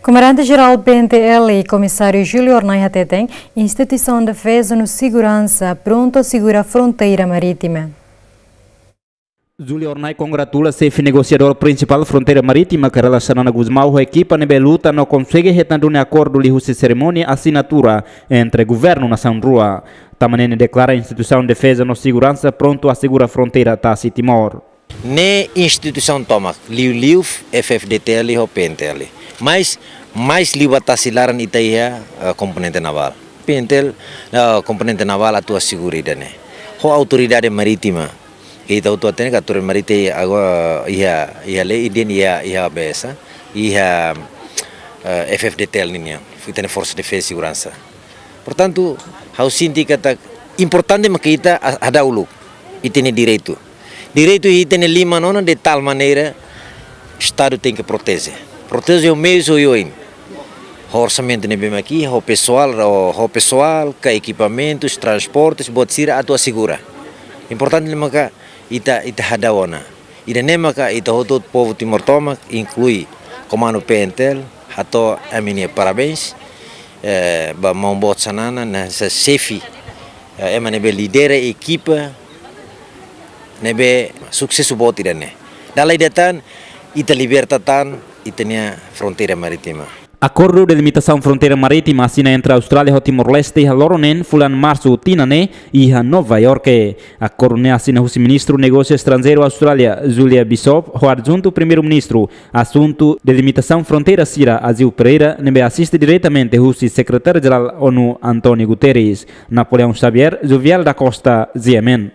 Comandante-Geral PNTL e Comissário Júlio Ornai Hateteng, Instituição de Defesa e Segurança, pronto a segurar a fronteira marítima. Júlio Ornai congratula chefe negociador principal fronteira marítima que relaciona Guzmão a equipa nebe luta não consegue retando um acordo de cerimônia assinatura entre governo nação rua. Tamanene declara a instituição de defesa e segurança pronto a segurar a fronteira Tassi Timor. Ne instituição toma liu FFDTL ou PNTL, mas mais liu batasilaran itaia componente naval. PNTL componente naval atua seguridade ne. Ho autoridade marítima kita utua tene autoridade marítima agora ia lei idem ia besa ia FFDTL ninya fitene força de defesa e segurança. Portanto, hau sinti kata importante makita ada ulu itene direito. Direito e tem lima nona de tal maneira Estado tem que proteger. Proteger o meio e o o orçamento nem bem aqui, o pessoal, que equipamentos, transportes, pode ser a tua segura. Importante lima que ita hadawana. Ida nem maka ita todo povo Timor-Tomac inclui comando PNTL, ato a minha parabéns. Ba mambot sanana na sa chefe, emanebe lidera equipa. Nebe sukses bot idane. Dalai datan ita libertatan itania fronteira marítima. Acordo de limitação fronteira marítima assina entre a Austrália e Timor-Leste e Loronen fulan março tinane e a Nova York. Acordo ne assina o ministro negócio estrangeiro Austrália Julia Bishop o adjunto primeiro-ministro assunto de limitação fronteira Sira Azil Pereira nebe assiste diretamente o secretário-geral ONU António Guterres. Napoleão Xavier, Jovial da Costa, Ziemen.